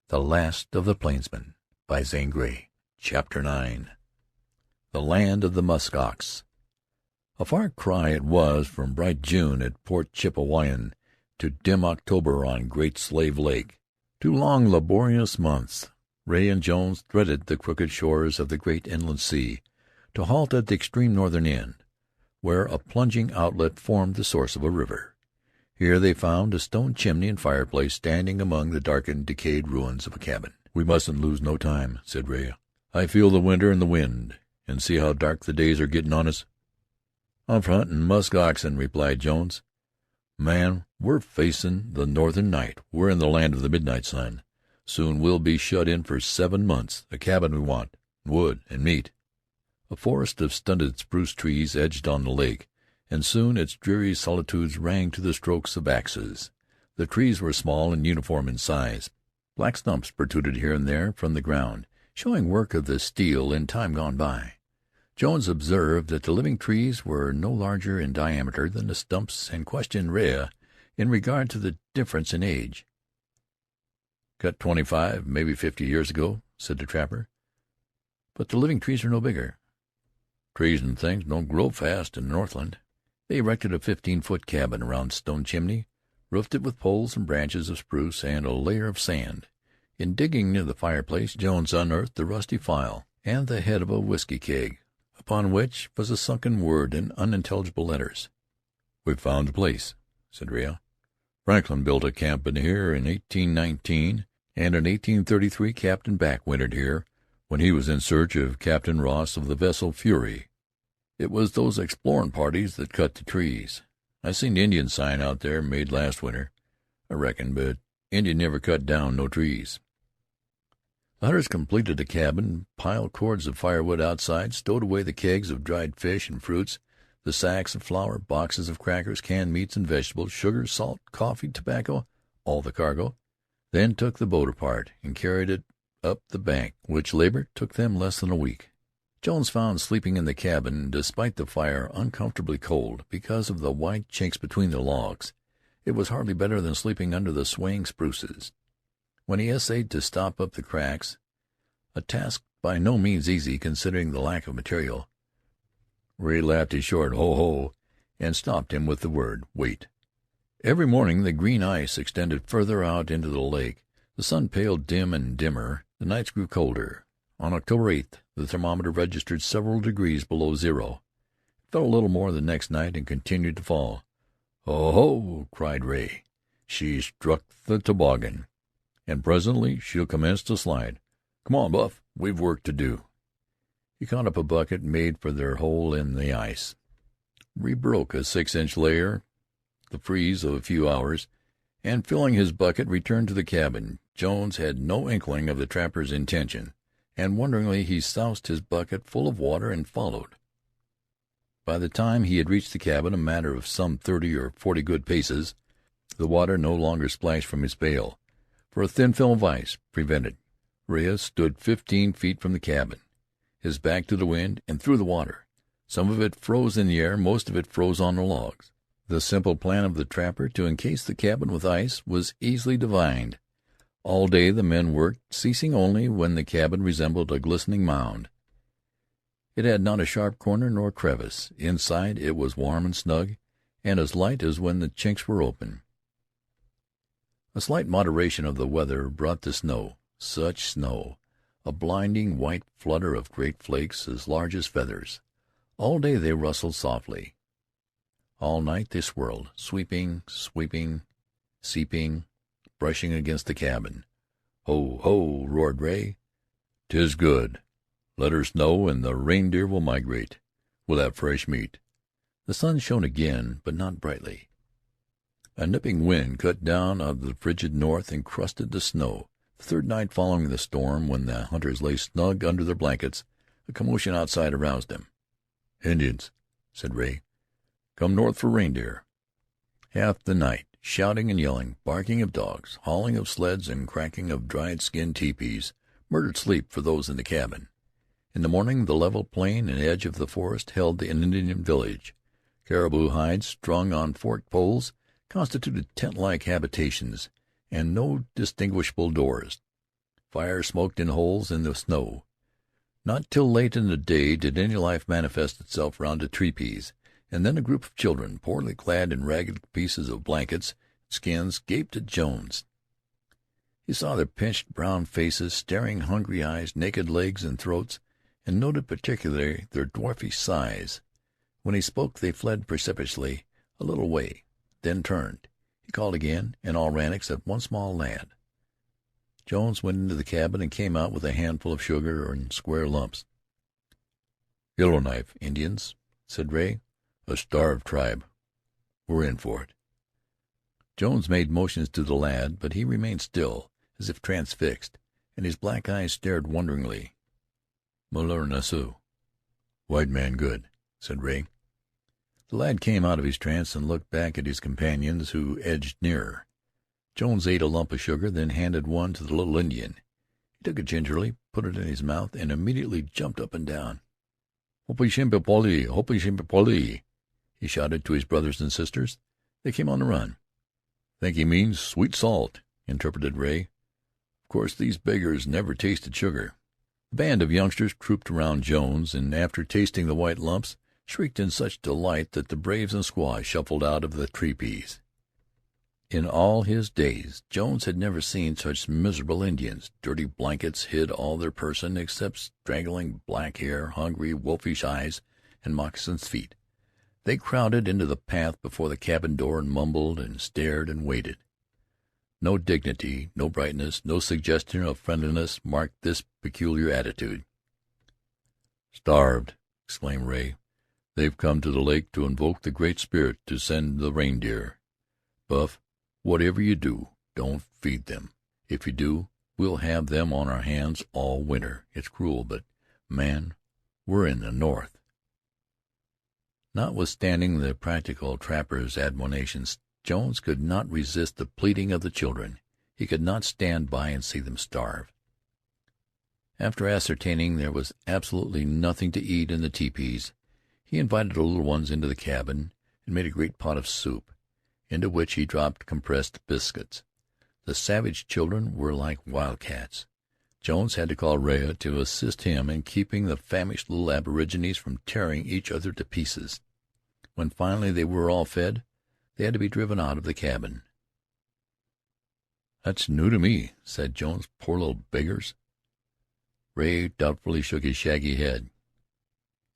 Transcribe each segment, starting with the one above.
The Last of the Plainsmen by Zane Grey. Chapter 9. The Land of the Musk-Ox. A far cry it was from bright June at Port Chipewyan to dim October on Great Slave Lake. 2 long, laborious months. Ray and Jones threaded the crooked shores of the great inland sea to halt at the extreme northern end, where a plunging outlet formed the source of a river. Here they found a stone chimney and fireplace standing among the darkened, decayed ruins of a cabin. "We mustn't lose no time," said Ray. "I feel the winter and the wind, and see how dark the days are getting on us." "I'm for hunting musk-oxen," replied Jones. "Man, we're facing the northern night. We're in the land of the midnight sun. Soon we'll be shut in for 7 months. A cabin we want, wood and meat." A forest of stunted spruce trees edged on the lake, and soon its dreary solitudes rang to the strokes of axes. The trees were small and uniform in size. Black stumps protruded here and there from the ground, showing work of the steel in time gone by. Jones observed that the living trees were no larger in diameter than the stumps, and questioned Rea in regard to the difference in age. "Cut 25, maybe 50 years ago," said the trapper. "But the living trees are no bigger." "Trees and things don't grow fast in Northland." They erected a 15-foot cabin around stone chimney, roofed it with poles and branches of spruce and a layer of sand. In digging near the fireplace, Jones unearthed the rusty file and the head of a whiskey keg, upon which was a sunken word in unintelligible letters. "We've found the place," said Rea. "Franklin built a camp in here in 1819, and in 1833 Captain Back wintered here when he was in search of Captain Ross of the vessel Fury. It was those explorin' parties that cut the trees. I seen the Indian sign out there made last winter, I reckon, but Indian never cut down no trees." The hunters completed the cabin, piled cords of firewood outside, stowed away the kegs of dried fish and fruits, the sacks of flour, boxes of crackers, canned meats and vegetables, sugar, salt, coffee, tobacco, all the cargo, then took the boat apart and carried it up the bank, which labor took them less than a week. Jones found sleeping in the cabin, despite the fire, uncomfortably cold because of the wide chinks between the logs. It was hardly better than sleeping under the swaying spruces. When he essayed to stop up the cracks, a task by no means easy considering the lack of material, Ray laughed his short ho-ho and stopped him with the word, "Wait." Every morning the green ice extended further out into the lake. The sun paled dim and dimmer. The nights grew colder. On October 8th the thermometer registered several degrees below zero. It fell a little more the next night and continued to fall. "Ho, ho!" cried Ray. "She's struck the toboggan, and presently she'll commence to slide. Come on, Buff, we've work to do." He caught up a bucket made for their hole in the ice, rebroke a 6-inch layer, the freeze of a few hours, and filling his bucket returned to the cabin. Jones had no inkling of the trapper's intention, and wonderingly he soused his bucket full of water and followed. By the time he had reached the cabin, a matter of some 30 or 40 good paces, the water no longer splashed from his pail, for a thin film of ice prevented. Rea stood 15 feet from the cabin, his back to the wind and through the water. Some of it froze in the air, most of it froze on the logs. The simple plan of the trapper to encase the cabin with ice was easily divined. All day the men worked, ceasing only when the cabin resembled a glistening mound. It had not a sharp corner nor crevice. Inside it was warm and snug, and as light as when the chinks were open. A slight moderation of the weather brought the snow. Such snow! A blinding white flutter of great flakes as large as feathers. All day they rustled softly. All night they swirled, sweeping, sweeping, seeping, brushing against the cabin. "Ho, ho!" roared Ray. "'Tis good. Let her snow, and the reindeer will migrate. We'll have fresh meat." The sun shone again, but not brightly. A nipping wind cut down out of the frigid north and crusted the snow. The third night following the storm, when the hunters lay snug under their blankets, a commotion outside aroused them. "Indians," said Ray. "Come north for reindeer." Half the night shouting and yelling, barking of dogs, hauling of sleds, and cracking of dried skin teepees murdered sleep for those in the cabin. In the morning the level plain and edge of the forest held an Indian village. Caribou hides strung on forked poles constituted tent-like habitations, and no distinguishable doors. Fire smoked in holes in the snow. Not till late in the day did any life manifest itself round the tepees, and then a group of children, poorly clad in ragged pieces of blankets and skins, gaped at Jones. He saw their pinched brown faces, staring hungry eyes, naked legs and throats, and noted particularly their dwarfish size. When he spoke they fled precipitously a little way, then turned. He called again, and all ran except one small lad. Jones went into the cabin and came out with a handful of sugar in square lumps. "Yellowknife Indians," said Ray. "A starved tribe. We're in for it." Jones made motions to the lad, but he remained still, as if transfixed, and his black eyes stared wonderingly. "Muller Nassau." "White man good," said Ray. The lad came out of his trance and looked back at his companions, who edged nearer. Jones ate a lump of sugar, then handed one to the little Indian. He took it gingerly, put it in his mouth, and immediately jumped up and down. "Hopi shimpe poli, hopi shimpe poli," he shouted to his brothers and sisters. They came on the run. "Think he means sweet salt," interpreted Ray. "Of course these beggars never tasted sugar." The band of youngsters trooped around Jones, and after tasting the white lumps, shrieked in such delight that the braves and squaws shuffled out of the tepees. In all his days Jones had never seen such miserable Indians. Dirty blankets hid all their person except straggling black hair, hungry, wolfish eyes, and moccasined feet. They crowded into the path before the cabin door and mumbled and stared and waited. No dignity, no brightness, no suggestion of friendliness marked this peculiar attitude. "Starved!" exclaimed Ray. "They've come to the lake to invoke the Great Spirit to send the reindeer. Buff, whatever you do, don't feed them. If you do, we'll have them on our hands all winter. It's cruel, but, man, we're in the North." Notwithstanding the practical trapper's admonitions, Jones could not resist the pleading of the children. He could not stand by and see them starve. After ascertaining there was absolutely nothing to eat in the tepees, he invited the little ones into the cabin and made a great pot of soup, into which he dropped compressed biscuits. The savage children were like wildcats. Jones had to call Rea to assist him in keeping the famished little aborigines from tearing each other to pieces. When finally they were all fed, they had to be driven out of the cabin. "That's new to me," said Jones. "Poor little beggars." Ray doubtfully shook his shaggy head.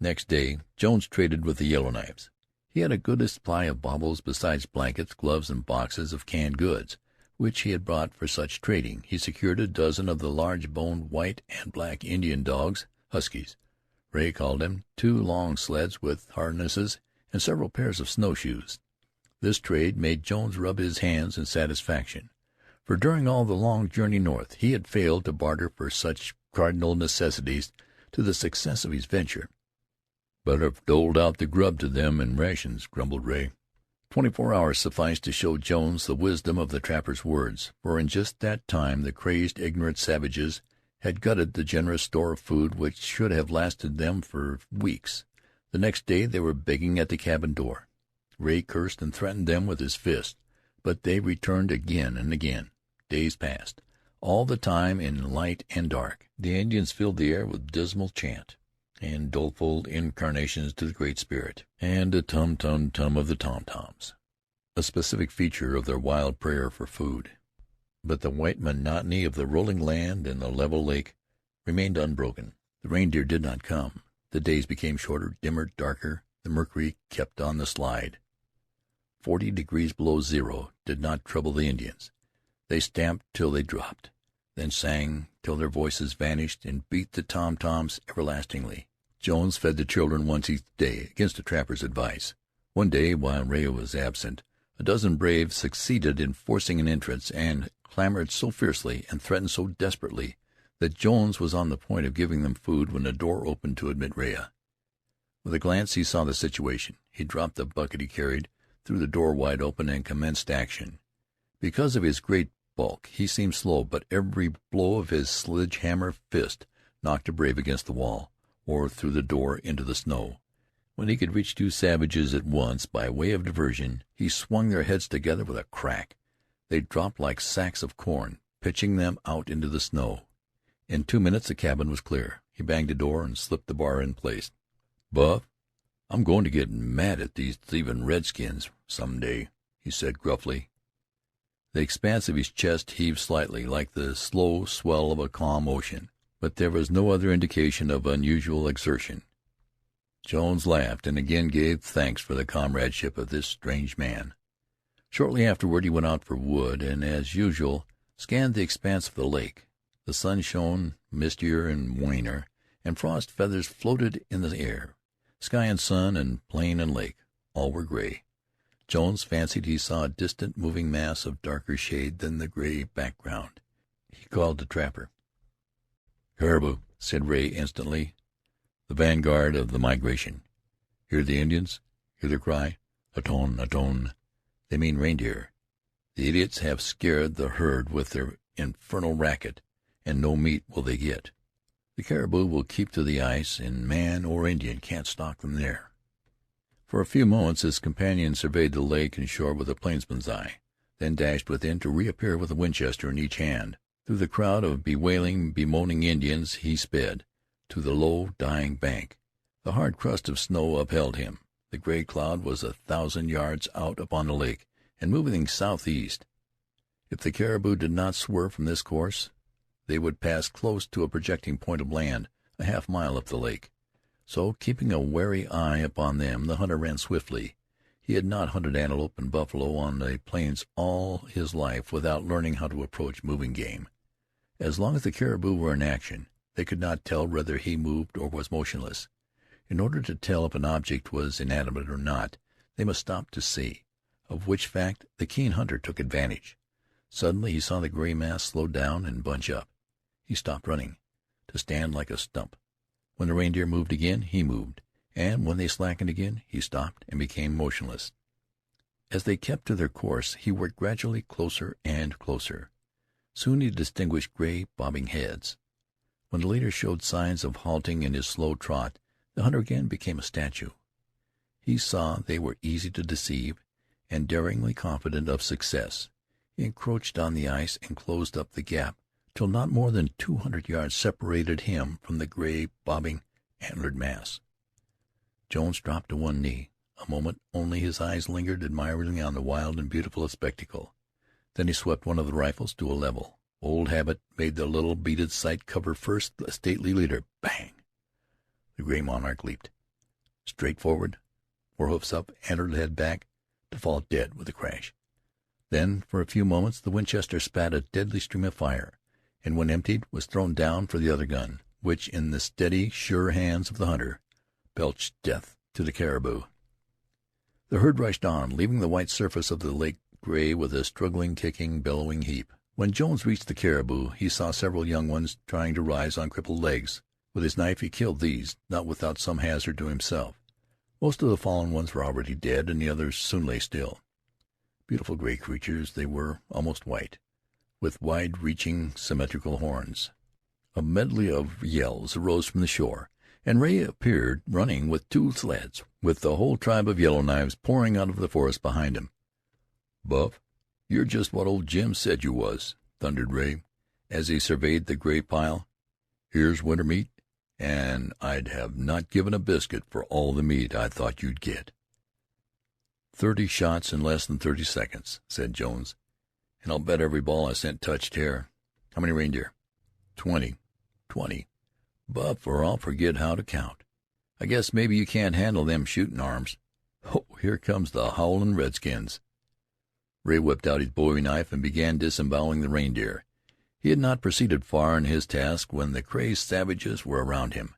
Next day Jones traded with the Yellowknives. He had a good supply of baubles, besides blankets, gloves, and boxes of canned goods, which he had brought for such trading. He secured a dozen of the large-boned white and black Indian dogs, huskies, Ray called them, 2 long sleds with harnesses, and several pairs of snowshoes. This trade made Jones rub his hands in satisfaction, for during all the long journey north he had failed to barter for such cardinal necessities to the success of his venture. "Better have doled out the grub to them in rations," grumbled Ray. 24 hours sufficed to show Jones the wisdom of the trapper's words, for in just that time the crazed, ignorant savages had gutted the generous store of food which should have lasted them for weeks. The next day they were begging at the cabin door. Ray cursed and threatened them with his fist, but they returned again and again. Days passed. All the time, in light and dark, the Indians filled the air with dismal chant and doleful incarnations to the Great Spirit, and the tum-tum-tum of the tom-toms, a specific feature of their wild prayer for food. But the white monotony of the rolling land and the level lake remained unbroken. The reindeer did not come. The days became shorter, dimmer, darker. The mercury kept on the slide. 40 degrees below zero did not trouble the Indians. They stamped till they dropped, then sang till their voices vanished, and beat the tom-toms everlastingly. Jones fed the children once each day, against the trapper's advice. One day, while Ray was absent, a dozen braves succeeded in forcing an entrance, and clamored so fiercely and threatened so desperately that Jones was on the point of giving them food when the door opened to admit Rea. With a glance he saw the situation. He dropped the bucket he carried, threw the door wide open, and commenced action. Because of his great bulk he seemed slow, but every blow of his sledge-hammer fist knocked a brave against the wall, or through the door into the snow. When he could reach 2 savages at once by way of diversion, he swung their heads together with a crack. They dropped like sacks of corn, pitching them out into the snow. In 2 minutes the cabin was clear. He banged the door and slipped the bar in place. "Buff, I'm going to get mad at these thieving redskins some day," he said gruffly. The expanse of his chest heaved slightly, like the slow swell of a calm ocean, but there was no other indication of unusual exertion. Jones laughed and again gave thanks for the comradeship of this strange man. Shortly afterward he went out for wood, and as usual scanned the expanse of the lake. The sun shone mistier and waner, and frost feathers floated in the air. Sky and sun and plain and lake, all were gray. Jones fancied he saw a distant moving mass of darker shade than the gray background. He called the trapper. "Caribou," said Ray instantly. "The vanguard of the migration. Hear the Indians? Hear their cry? Aton, aton. They mean reindeer. The idiots have scared the herd with their infernal racket, and no meat will they get. The caribou will keep to the ice, and man or Indian can't stalk them there." For a few moments his companion surveyed the lake and shore with a plainsman's eye, then dashed within to reappear with a Winchester in each hand. Through the crowd of bewailing, bemoaning Indians he sped, to the low, dying bank. The hard crust of snow upheld him. The gray cloud was 1,000 yards out upon the lake, and moving southeast. If the caribou did not swerve from this course, they would pass close to a projecting point of land a half-mile up the lake. So, keeping a wary eye upon them, the hunter ran swiftly. He had not hunted antelope and buffalo on the plains all his life without learning how to approach moving game. As long as the caribou were in action, they could not tell whether he moved or was motionless. In order to tell if an object was inanimate or not, they must stop to see, of which fact the keen hunter took advantage. Suddenly he saw the gray mass slow down and bunch up. He stopped running, to stand like a stump. When the reindeer moved again, he moved, and when they slackened again, he stopped and became motionless. As they kept to their course, he worked gradually closer and closer. Soon he distinguished gray, bobbing heads. When the leader showed signs of halting in his slow trot, the hunter again became a statue. He saw they were easy to deceive, and daringly confident of success. He encroached on the ice and closed up the gap till not more than 200 yards separated him from the gray, bobbing, antlered mass. Jones dropped to one knee. A moment only his eyes lingered admiringly on the wild and beautiful spectacle. Then he swept one of the rifles to a level. Old habit made the little beaded sight cover first the stately leader. Bang! The gray monarch leaped. Straight forward, forehoofs up, antlered head back, to fall dead with a crash. Then, for a few moments, the Winchester spat a deadly stream of fire, and when emptied, was thrown down for the other gun, which, in the steady, sure hands of the hunter, belched death to the caribou. The herd rushed on, leaving the white surface of the lake gray with a struggling, kicking, bellowing heap. When Jones reached the caribou, he saw several young ones trying to rise on crippled legs. With his knife he killed these, not without some hazard to himself. Most of the fallen ones were already dead, and the others soon lay still. Beautiful gray creatures they were, almost white, with wide-reaching, symmetrical horns. A medley of yells arose from the shore, and Ray appeared running with 2 sleds, with the whole tribe of Yellow Knives pouring out of the forest behind him. "Buff, you're just what old Jim said you was," thundered Ray, as he surveyed the gray pile. "Here's winter meat, and I'd have not given a biscuit for all the meat I thought you'd get." 30 shots in less than 30 seconds, said Jones, "and I'll bet every ball I sent touched hair. How many reindeer?" 20. 20. Buff, or I'll forget how to count. I guess maybe you can't handle them shooting arms. Oh, here comes the howlin' redskins." Ray whipped out his bowie knife and began disemboweling the reindeer. He had not proceeded far in his task when the crazed savages were around him.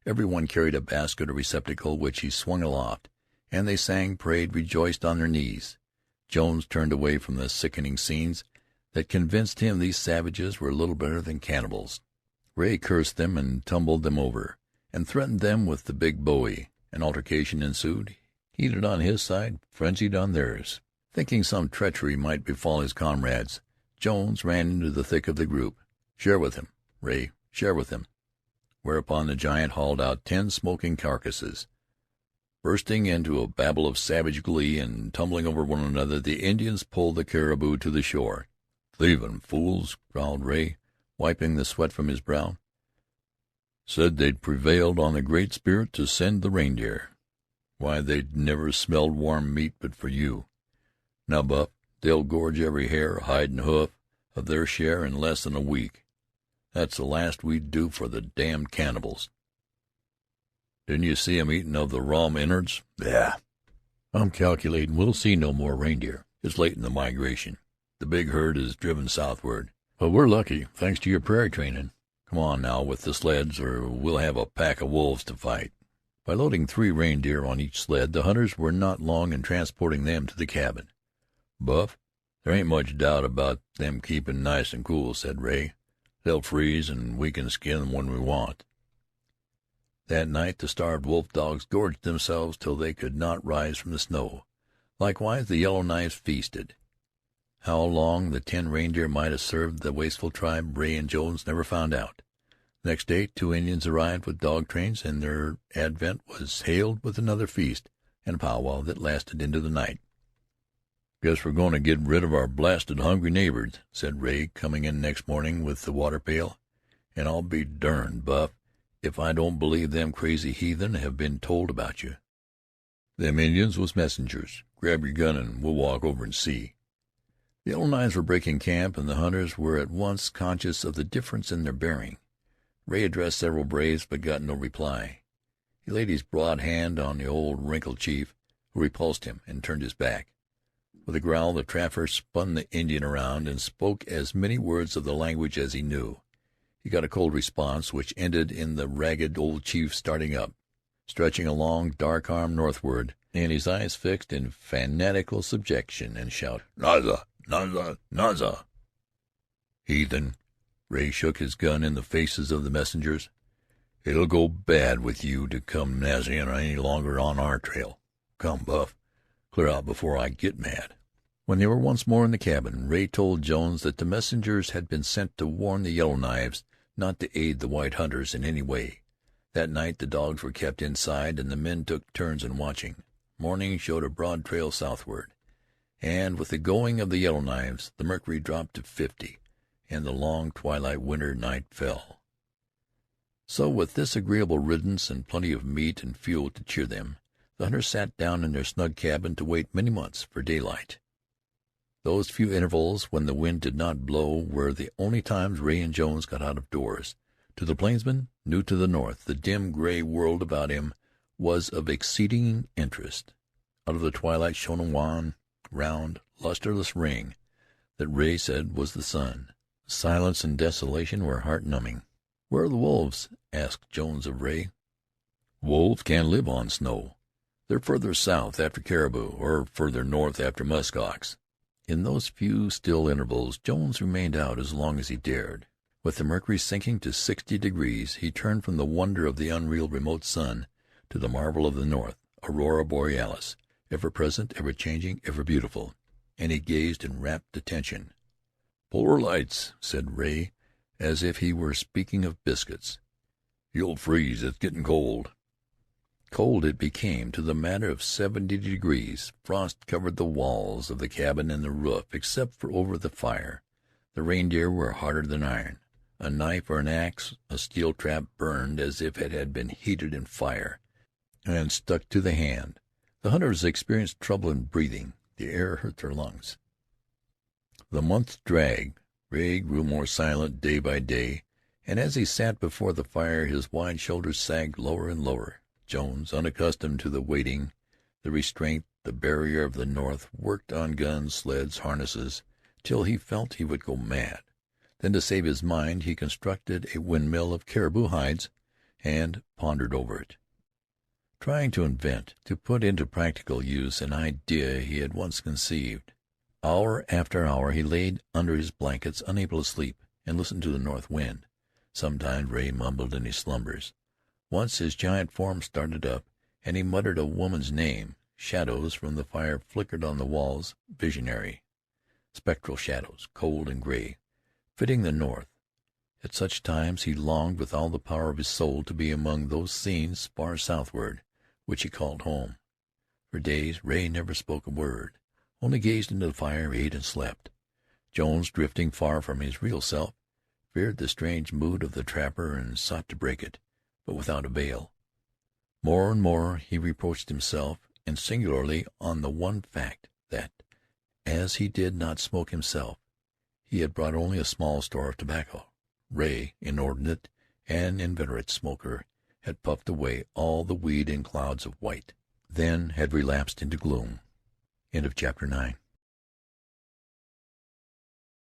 Every one carried a basket or receptacle which he swung aloft, and they sang, prayed, rejoiced on their knees. Jones turned away from the sickening scenes that convinced him these savages were little better than cannibals. Ray cursed them and tumbled them over, and threatened them with the big bowie. An altercation ensued, heated on his side, frenzied on theirs. Thinking some treachery might befall his comrades, Jones ran into the thick of the group. "Share with him, Ray, share with him." Whereupon the giant hauled out 10 smoking carcasses. Bursting into a babble of savage glee and tumbling over one another, the Indians pulled the caribou to the shore. "Thievin' fools," growled Ray. wiping the sweat from his brow. "Said they'd prevailed on the Great Spirit to send the reindeer. Why, they'd never smelled warm meat but for you. Now, Buff, they'll gorge every hair, hide, and hoof of their share in less than a week. That's the last we'd do for the damned cannibals. Didn't you see 'em eating of the raw innards? Yeah. I'm calculating we'll see no more reindeer. It's late in the migration. The big herd is driven southward. But we're lucky, thanks to your prairie training. Come on now with the sleds, or we'll have a pack of wolves to fight." By loading 3 reindeer on each sled, the hunters were not long in transporting them to the cabin. "Buff, there ain't much doubt about them keeping nice and cool," said Ray. "They'll freeze, and we can skin them when we want." That night the starved wolf dogs gorged themselves till they could not rise from the snow. Likewise the Yellow Knives feasted. How long the 10 reindeer might have served the wasteful tribe, Ray and Jones never found out. Next day 2 Indians arrived with dog trains, and their advent was hailed with another feast and a powwow that lasted into the night. "Guess we're going to get rid of our blasted hungry neighbors," said Ray, coming in next morning with the water pail. "And I'll be derned, Buff, if I don't believe them crazy heathen have been told about you. Them Indians was messengers. Grab your gun and we'll walk over and see." The Yellow Knives were breaking camp, and the hunters were at once conscious of the difference in their bearing. Ray addressed several braves, but got no reply. He laid his broad hand on the old wrinkled chief, who repulsed him and turned his back. With a growl the trapper spun the Indian around and spoke as many words of the language as he knew. He got a cold response, which ended in the ragged old chief starting up, stretching a long, dark arm northward, and his eyes fixed in fanatical subjection, and shout, "Naza! Naza! Naza!" "Heathen!" Ray shook his gun in the faces of the messengers. "It'll go bad with you to come nazzing any longer on our trail. Come, Buff, clear out before I get mad." When they were once more in the cabin, Ray told Jones that the messengers had been sent to warn the Yellow Knives not to aid the white hunters in any way. That night the dogs were kept inside, and the men took turns in watching. Morning showed a broad trail southward, and with the going of the Yellow Knives the mercury dropped to 50, and the long twilight winter night fell. So, with this agreeable riddance and plenty of meat and fuel to cheer them, the hunters sat down in their snug cabin to wait many months for daylight. Those few intervals when the wind did not blow were the only times Ray and Jones got out of doors. To the plainsman, new to the north, the dim gray world about him was of exceeding interest. Out of the twilight shone a wan, round, lusterless ring that Ray said was the sun. Silence and desolation were heart-numbing. "Where are the wolves?" asked Jones of Ray. "Wolves can't live on snow. They're further south after caribou, or further north after musk-ox." In those few still intervals Jones remained out as long as he dared. With the mercury sinking to 60 degrees, he turned from the wonder of the unreal remote sun to the marvel of the north, aurora borealis, ever present, ever changing, ever beautiful, and he gazed in rapt attention. "Polar lights," said Ray, as if he were speaking of biscuits. "You'll freeze. It's getting cold." Cold it became, to the matter of 70 degrees. Frost covered the walls of the cabin and the roof, except for over the fire. The reindeer were harder than iron. A knife or an axe, a steel trap, burned as if it had been heated in fire, and stuck to the hand. The hunters experienced trouble in breathing. The air hurt their lungs. The months dragged. Ray grew more silent day by day, and as he sat before the fire his wide shoulders sagged lower and lower. Jones, unaccustomed to the waiting, the restraint, the barrier of the north, worked on guns, sleds, harnesses, till he felt he would go mad. Then, to save his mind, he constructed a windmill of caribou hides and pondered over it, trying to invent, to put into practical use, an idea he had once conceived. Hour after hour he lay under his blankets, unable to sleep, and listened to the north wind. Sometimes Ray mumbled in his slumbers. Once his giant form started up, and he muttered a woman's name. Shadows from the fire flickered on the walls, visionary, spectral shadows, cold and gray, fitting the north. At such times he longed with all the power of his soul to be among those scenes far southward, which he called home. For days Ray never spoke a word, only gazed into the fire, ate, and slept. Jones, drifting far from his real self, feared the strange mood of the trapper and sought to break it, but without avail. More and more he reproached himself, and singularly on the one fact that, as he did not smoke himself, he had brought only a small store of tobacco. Ray, inordinate and inveterate smoker, had puffed away all the weed in clouds of white, then had relapsed into gloom. Chapter 9.